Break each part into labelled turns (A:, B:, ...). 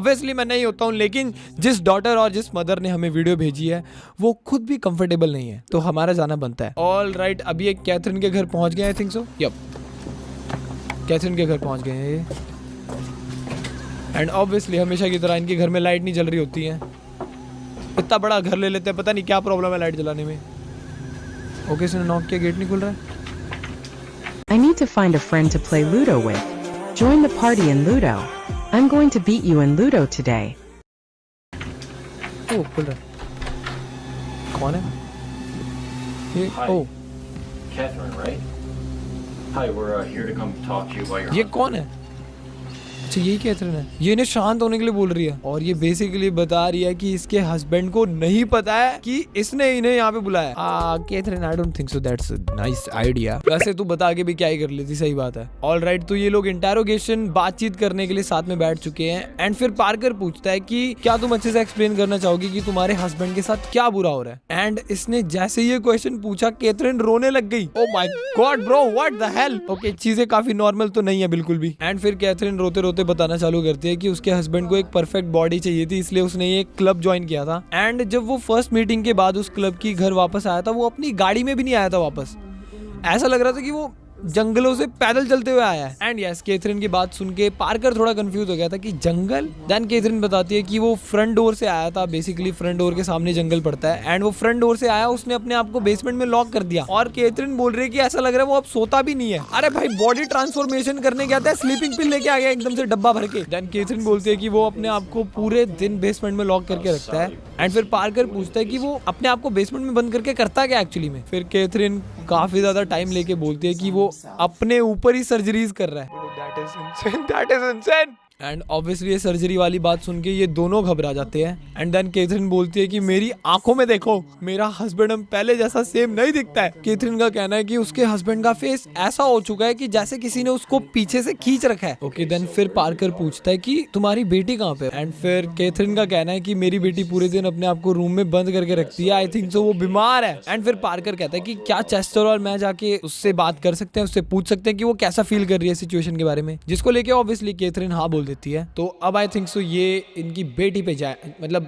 A: Obviously मैं नहीं होता हूँ, लेकिन जिस डॉटर और जिस मदर ने हमें वीडियो भेजी है वो खुद भी कंफर्टेबल नहीं है, तो हमारा जाना बनता है। ऑल राइट, अभी एक कैथरीन के घर पहुंच गए, I think so. Yup, Catherine के घर पहुंच गए हैं ये। एंड ऑब्वियसली हमेशा की तरह इनके घर में लाइट नहीं जल रही होती है। इतना बड़ा घर ले लेते हैं, पता नहीं क्या प्रॉब्लम है लाइट जलाने में। ओके, इसने नॉक किया, गेट नहीं खुल रहा है।
B: I need to find a friend to play Ludo with. Join the party in Ludo. I'm going to beat you in Ludo today.
A: ओह, खुल रहा है। कौन है ये?
C: Hi.
A: Oh,
C: Catherine, right? Hi, we're here to come talk to you about your
A: ये कौन है? अच्छा, यही कैथरीन है। ये इन्हें शांत होने के लिए बोल रही है और ये बेसिकली बता रही है कि इसके हस्बैंड को नहीं पता है कि इसने इन्हें यहाँ पे बुलाया। Catherine, I don't think so that's a nice idea. वैसे तू बता के भी क्या ही कर लेती, सही बात है। ऑल राइट, तो ये लोग इंटेरोगेशन बातचीत करने के लिए साथ में बैठ चुके हैं। एंड फिर पार्कर पूछता है कि क्या तुम अच्छे से एक्सप्लेन करना चाहोगी कि तुम्हारे हस्बैंड के साथ क्या बुरा हो रहा है। एंड इसने जैसे ये क्वेश्चन पूछा, कैथरीन रोने लग गई। Oh my God bro, what the hell. Okay, चीजें काफी नॉर्मल तो नहीं है बिल्कुल भी। एंड फिर कैथरीन रोते रोते बताना चालू करती है कि उसके हस्बैंड को एक परफेक्ट बॉडी चाहिए थी, इसलिए उसने ये क्लब ज्वाइन किया था। एंड जब वो फर्स्ट मीटिंग के बाद उस क्लब की घर वापस आया था, वो अपनी गाड़ी में भी नहीं आया था वापस। ऐसा लग रहा था कि वो जंगलों से पैदल चलते हुए आया है। एंड यस, कैथरीन की बात सुन के पार्कर थोड़ा कंफ्यूज हो गया था कि जंगल। देन कैथरीन बताती है कि वो फ्रंट डोर से आया था, बेसिकली फ्रंट डोर के सामने जंगल पड़ता है। एंड वो फ्रंट डोर से आया, उसने अपने आप को बेसमेंट में लॉक कर दिया। और कैथरीन बोल रही है कि ऐसा लग रहा है वो अब सोता भी नहीं है। अरे भाई, बॉडी ट्रांसफॉर्मेशन करने गया था, स्लीपिंग पिल लेके आ गया एकदम से डब्बा भर के। देन कैथरीन बोलती है कि वो अपने आप को पूरे दिन बेसमेंट में लॉक करके रखता है। एंड फिर पार्कर पूछता है कि वो अपने आप को बेसमेंट में बंद करके करता क्या एक्चुअली में। फिर कैथरीन काफी ज्यादा टाइम लेके बोलती है कि वो अपने ऊपर ही सर्जरीज कर रहा है। That is insane. That is insane. And obviously ये सर्जरी वाली बात सुन के ये दोनों घबरा जाते हैं। एंड देन कैथरीन बोलती है कि मेरी आंखों में देखो, मेरा हस्बैंड हम पहले जैसा सेम नहीं दिखता है। कैथरीन का कहना है कि उसके हस्बैंड का फेस ऐसा हो चुका है कि जैसे किसी ने उसको पीछे से खींच रखा है। ओके, देन फिर पार्कर पूछता है कि तुम्हारी बेटी कहाँ पे। एंड फिर कैथरीन का कहना है कि मेरी बेटी पूरे दिन अपने आप को रूम में बंद करके रखती है, आई थिंक सो वो बीमार है। एंड फिर पार्कर कहता है कि क्या चेस्टर और मैं जाके उससे बात कर सकते हैं, उससे पूछ सकते हैं कि वो कैसा फील कर रही है सिचुएशन के बारे में, जिसको लेके ऑब्वियसली कैथरीन हाँ बोल देती है। तो अब आई थिंक सो ये इनकी बेटी पे जाए, मतलब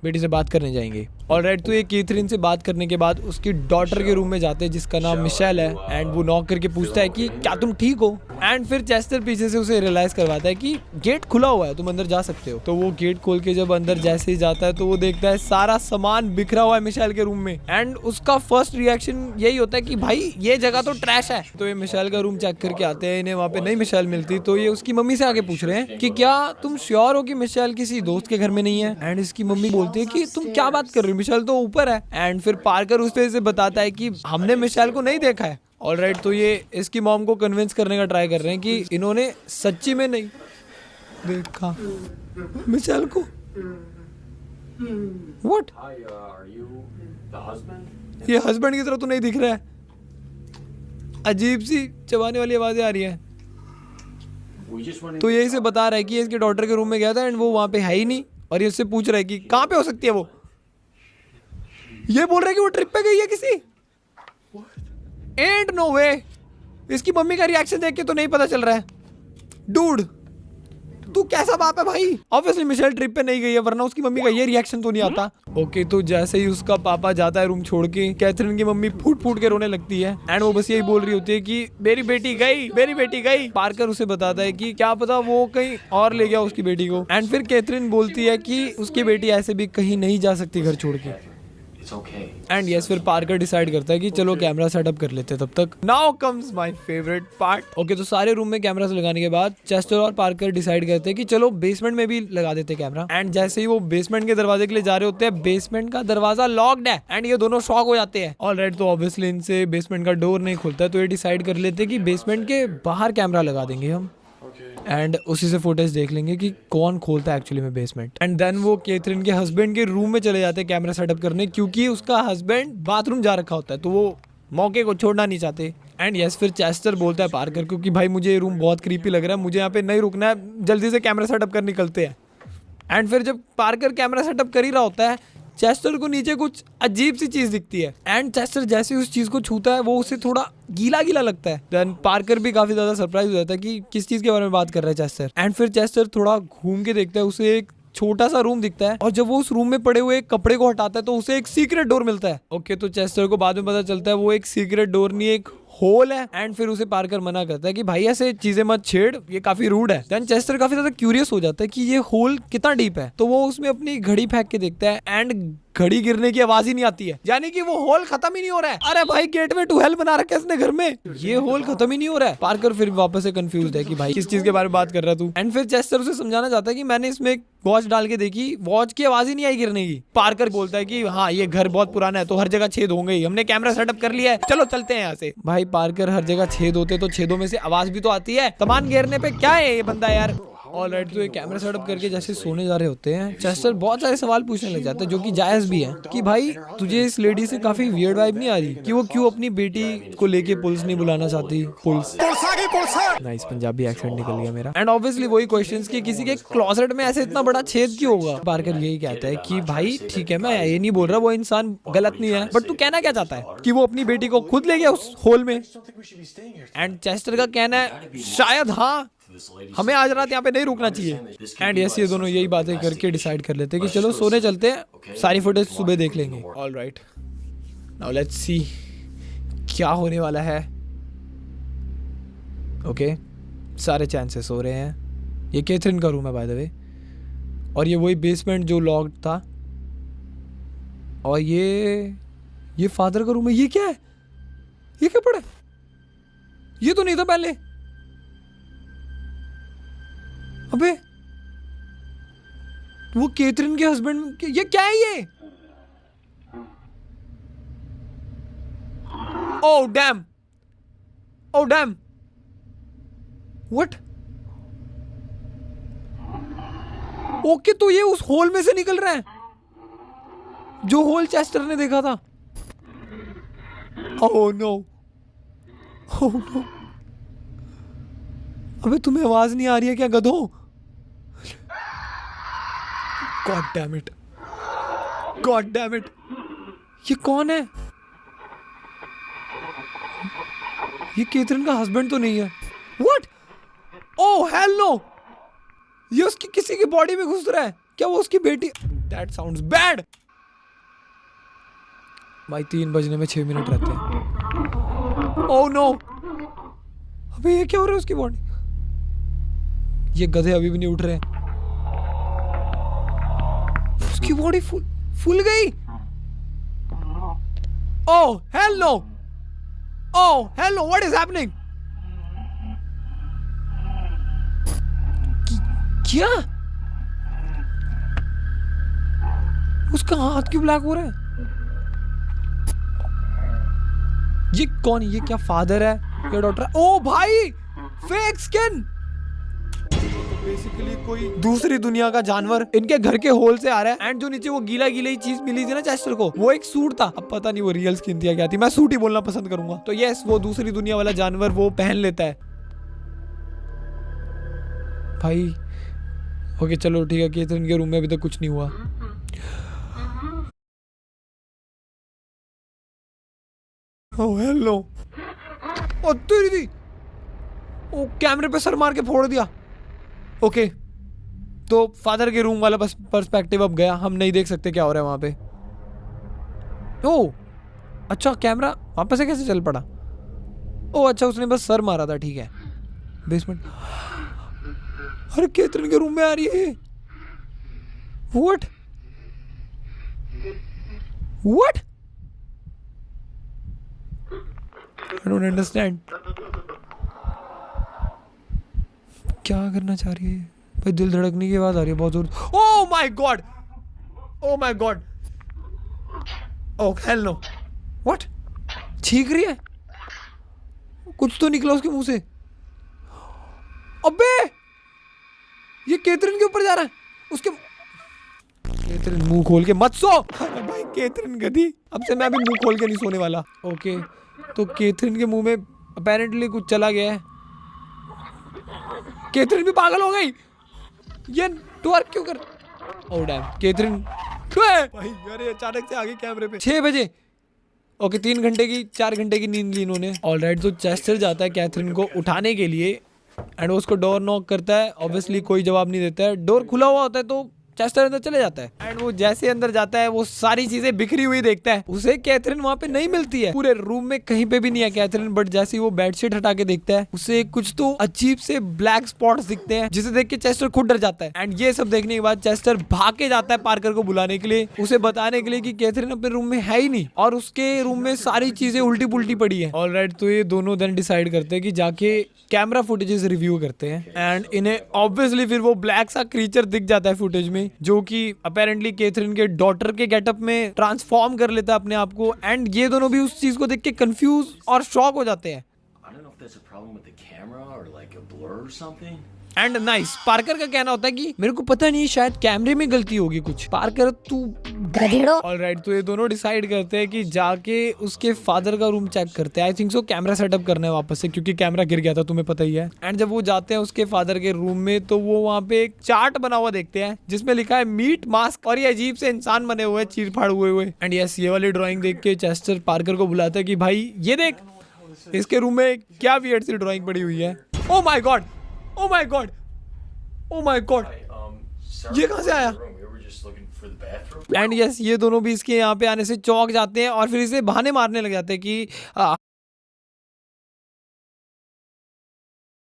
A: बेटी से बात करने जाएंगे। ऑलराइट, तो ये कैथरीन से बात करने के बाद उसकी डॉटर के रूम में जाते हैं जिसका नाम मिशेल है। एंड वो नॉक करके पूछता है कि क्या तुम ठीक हो। एंड फिर चेस्टर पीछे से उसे रियलाइज करवाता है कि गेट खुला हुआ है, तुम अंदर जा सकते हो। तो वो गेट खोल के जब अंदर जैसे ही जाता है तो वो देखता है सारा सामान बिखरा हुआ है मिशेल के रूम में। एंड उसका फर्स्ट रिएक्शन यही होता है कि भाई ये जगह तो ट्रैश है। तो ये मिशेल का रूम चेक करके आते हैं, इन्हें वहाँ पे नहीं मिशेल मिलती। तो ये उसकी मम्मी से आगे पूछ रहे हैं कि क्या तुम श्योर हो कि मिशेल किसी दोस्त के घर में नहीं है। एंड इसकी मम्मी बोलती है कि तुम क्या बात कर रही हो, मिशेल तो ऊपर है। एंड फिर पार्कर उस तरह से बताता है कि हमने मिशेल को नहीं देखा है। ऑलराइट, तो ये इसकी मॉम को कन्विंस करने का ट्राई कर रहे हैं कि इन्होंने सच्ची में नहीं देखा मिशेल को। What?
C: Hi, are you the husband?
A: ये हस्बैंड की तरह तो नहीं दिख रहा है। अजीब सी चबाने वाली आवाजें आ रही हैं।
C: We just wanted
A: तो ये इसे बता रहा है कि ये इसके डॉटर के रूम में गया था एंड वो वहां पे है ही नहीं। और ये उससे पूछ रहा है कि कहाँ पे हो सकती है वो। ये बोल रहा है कि वो ट्रिप पे गई है किसी। एंड नो वे। इसकी मम्मी का रिएक्शन देख के तो नहीं पता चल रहा है। डूड, तू कैसा बाप है भाई। ऑब्वियसली मिशेल ट्रिप पे नहीं गई है, वरना उसकी मम्मी का ये रिएक्शन तो नहीं आता। ओके, तो जैसे ही उसका पापा जाता है रूम छोड़ के, कैथरीन की मम्मी फूट फूट के रोने लगती है। एंड वो बस यही बोल रही होती है कि मेरी बेटी गई, मेरी बेटी गई। पार्कर उसे बताता है कि क्या पता वो कहीं और ले गया उसकी बेटी को। एंड फिर कैथरीन बोलती है कि उसकी बेटी ऐसे भी कहीं नहीं जा सकती घर छोड़ के।
C: it's okay.
A: एंड यस, फिर पार्कर डिसाइड करता है कि चलो कैमरा सेटअप कर लेते हैं तब तक। Now comes my favourite part. Okay, तो सारे रूम में कैमरास लगाने के बाद चेस्टर और पार्कर डिसाइड करते हैं कि चलो बेसमेंट में भी लगा देते हैं कैमरा। एंड जैसे ही वो बेसमेंट के दरवाजे के लिए जा रहे होते हैं, बेसमेंट का दरवाजा लॉक्ड है। एंड ये दोनों शॉक हो जाते हैं। ऑलराइट, तो ऑब्वियसली इनसे बेसमेंट का डोर नहीं खुलता है, तो ये डिसाइड कर लेते हैं कि बेसमेंट के बाहर कैमरा लगा देंगे हम। एंड उसी से फुटेज देख लेंगे कि कौन खोलता है एक्चुअली में बेसमेंट। एंड देन वो कैथरीन के हस्बैंड के रूम में चले जाते हैं कैमरा सेटअप करने, क्योंकि उसका हस्बैंड बाथरूम जा रखा होता है, तो वो मौके को छोड़ना नहीं चाहते। एंड यस, फिर चेस्टर बोलता है पार्कर को कि भाई मुझे ये रूम बहुत क्रीपी लग रहा है, मुझे यहाँ पे नहीं रुकना है, जल्दी से कैमरा सेटअप कर निकलते हैं। एंड फिर जब पार्कर कैमरा सेटअप कर ही रहा होता है, चेस्टर को नीचे कुछ अजीब सी चीज दिखती है एंड चेस्टर जैसे उस चीज को छूता है वो उसे थोड़ा गीला गीला लगता है। देन पार्कर भी काफी ज्यादा सरप्राइज हो जाता है कि किस चीज के बारे में बात कर रहा है चेस्टर। एंड फिर चेस्टर थोड़ा घूम के देखता है, उसे एक छोटा सा रूम दिखता है और जब वो उस रूम में पड़े हुए कपड़े को हटाता है तो उसे एक सीक्रेट डोर मिलता है। ओके, तो चेस्टर को बाद में पता चलता है वो एक सीक्रेट डोर नहीं एक होल है। एंड फिर उसे पार्कर मना करता है कि भाई ऐसे चीजें मत छेड़, ये काफी रूड है। देन चेस्टर काफी ज्यादा क्यूरियस हो जाता है कि ये होल कितना डीप है, तो वो उसमें अपनी घड़ी फेंक के देखता है एंड घड़ी गिरने की आवाज ही नहीं आती है, यानी कि वो होल खत्म ही नहीं हो रहा है। अरे भाई गेटवे टू हेल बना रखा है इसने घर में, ये होल खत्म ही नहीं हो रहा है। पार्कर फिर वापस से कंफ्यूज है कि भाई किस चीज के बारे में बात कर रहा तू। एंड फिर चेस्टर उसे समझाना चाहता है कि मैंने इसमें एक वॉच डाल के देखी, वॉच की आवाज ही नहीं आई गिरने की। पार्कर बोलता है कि हाँ ये घर बहुत पुराना है तो हर जगह छेद होंगे ही, हमने कैमरा सेटअप कर लिया है, चलो चलते हैं यहाँ से। भाई पार्कर हर जगह छेद होते तो छेदों में से आवाज भी तो आती है, सामान गिरने पे क्या है ये बंदा यार। ऑलराइट, तो ये कैमरा सेटअप करके जैसे सोने जा रहे होते हैं चेस्टर बहुत सारे सवाल पूछने लग जाते हैं जो कि जायज भी है कि भाई तुझे इस लेडी से काफी वियर्ड वाइब नहीं आ रही कि वो क्यों अपनी बेटी को लेके पुलिस नहीं बुलाना चाहती। पुलिस नाइस पंजाबी एक्सेंट निकल गया मेरा। एंड ऑब्वियसली वही क्वेश्चंस कि किसी के क्लोजेट में ऐसे इतना बड़ा छेद क्यों होगा। पार्कर यही कहता है कि भाई ठीक है मैं ये नहीं बोल रहा वो इंसान गलत नहीं है, बट तू कहना क्या चाहता है कि वो अपनी बेटी को खुद ले गया उस होल में। एंड चेस्टर का कहना है शायद हाँ हमें आज रात यहाँ पे नहीं रुकना चाहिए। एंड यस, ये दोनों यही बातें करके डिसाइड कर लेते हैं कि चलो सोने चलते हैं, सारी फुटेज सुबह देख लेंगे। ऑलराइट, नाउ लेट्स सी क्या होने वाला है। ओके, सारे चांसेस हो रहे हैं। ये कैथरीन का रूम है बाय द वे, और ये वही बेसमेंट जो लॉक्ड था, और ये फादर का रूम है। ये क्या है, ये क्या पड़ा, ये तो नहीं था पहले। अबे वो कैथरीन के हस्बैंड, ये क्या है ये? Oh damn, oh damn, what? Okay, तो ये उस होल में से निकल रहा है जो होल चेस्टर ने देखा था। Oh no, oh no. अबे तुम्हें आवाज नहीं आ रही है क्या गधों? God damn it, God damn it, ये कौन है? ये कैथरीन का हस्बैंड तो नहीं है। व्हाट? ओह हेल नो, ये उसकी किसी की बॉडी में घुस रहा है क्या? वो उसकी बेटी? That sounds bad. भाई 3 बजने में 6 मिनट रहते हैं। ओह नो, अबे ये क्या हो रहा है उसकी बॉडी? ये गधे अभी भी नहीं उठ रहे हैं। उसकी बॉडी फूल गई। Oh hell no, oh hell no, what is happening? क्या? उसका हाथ क्यों ब्लैक हो रहा है? ये कौन? ये क्या फादर है या डॉटर है? ओ भाई, फेक स्किन। बेसिकली कोई दूसरी दुनिया का जानवर इनके घर के होल से आ रहा है। एंड जो नीचे वो गीला गीला चीज मिली थी ना चेस्टर को, वो एक सूट था। अब पता नहीं वो रियल स्किन थी या क्या थी, मैं सूट ही बोलना पसंद करूंगा। तो यस, वो दूसरी दुनिया वाला जानवर वो पहन लेता है। भाई ओके चलो ठीक है, कैथरीन के रूम में अभी तक कुछ नहीं हुआ। ओह हेलो, ओ तेरी दी, ओ कैमरे पे सर मार के फोड़ दिया। ओके, तो फादर के रूम वाला बस पर्सपेक्टिव अब गया, हम नहीं देख सकते क्या हो रहा है वहां पे। ओह अच्छा, कैमरा वापस से कैसे चल पड़ा? ओह अच्छा, उसने बस सर मारा था, ठीक है। बेसमेंट, अरे कैथरीन के रूम में आ रही है। What what? I don't understand. क्या करना चाह रही है भाई? दिल धड़कने की आवाज आ रही है बहुत जोर। Oh my God, oh my God, oh hell no, what? छींक रही है, कुछ तो निकला उसके मुंह से। अबे ये कैथरीन के ऊपर जा रहा है। उसके कैथरीन मुंह खोल के मत सो। अरे भाई कैथरीन गधी, अब से मैं भी मुंह खोल के नहीं सोने वाला। ओके, तो कैथरीन के मुंह में अपेरेंटली कुछ चला गया है। कैथरीन भी पागल हो गई। ये ट्वर्क क्यों कर? ओह डैम, कैथरीन भाई अरे अचानक से आगे कैमरे पे 6 बजे ओके 3 घंटे की 4 घंटे की नींद ली इन्होंने। ऑलराइट तो चेस्टर जाता है कैथरीन को उठाने के लिए एंड वो उसको डोर नॉक करता है। ऑब्वियसली कोई जवाब नहीं देता है। डोर खुला हुआ होता है तो चेस्टर अंदर चले जाता है एंड वो जैसे अंदर जाता है वो सारी चीजें बिखरी हुई देखता है। उसे कैथरीन वहां पे नहीं मिलती है, पूरे रूम में कहीं पे भी नहीं है कैथरीन। बट जैसे ही वो बेडशीट हटा के देखता है उसे कुछ तो अजीब से ब्लैक स्पॉट्स दिखते हैं जिसे देख के चेस्टर खुद डर जाता है। एंड ये सब देखने के बाद चेस्टर भाग के जाता है पार्कर को बुलाने के लिए, उसे बताने के लिए कि कैथरीन अपने रूम में है ही नहीं और उसके रूम में सारी चीजें उल्टी पुल्टी पड़ी है। ऑलराइट तो ये दोनों देन डिसाइड करते हैं कि जाके कैमरा फुटेजेस रिव्यू करते हैं एंड इन्हें ऑब्वियसली फिर वो ब्लैक सा क्रीचर दिख जाता है फुटेज में जो कि अपेरेंटली कैथरीन के डॉटर के गेटअप में ट्रांसफॉर्म कर लेता है अपने आप को। एंड ये दोनों भी उस चीज को देख के कंफ्यूज और शॉक हो जाते हैं।
C: I don't know if there's a problem with the camera or like a blur or something.
A: And nice Parker का कहना होता है कि मेरे को पता नहीं शायद कैमरे में गलती होगी कुछ। पार्कर तू ऑलराइट तो ये दोनों डिसाइड करते हैं कि जाके उसके फादर का रूम चेक करते हैं। आई थिंक सो कैमरा सेटअप करना है वापस से क्योंकि कैमरा गिर गया था तुम्हें पता ही है। एंड जब वो जाते हैं उसके फादर के रूम में तो वो वहाँ पे एक चार्ट बना हुआ देखते हैं जिसमें लिखा है मीट मास्क और ये अजीब से इंसान बने हुए चीर फाड़ हुए। एंड यस ये वाली ड्रॉइंग देख के चेस्टर पार्कर को बुलाता है कि भाई ये देख इसके रूम में क्या वियर्ड सी ड्राइंग पड़ी हुई है। Oh my God oh my God oh my God
C: Sorry
A: ये कहाँ से आया?
C: We were just looking for the bathroom.
A: And yes ये दोनों भी इसके यहाँ पे आने से चौंक जाते हैं और फिर इसे बहाने मारने लग जाते हैं कि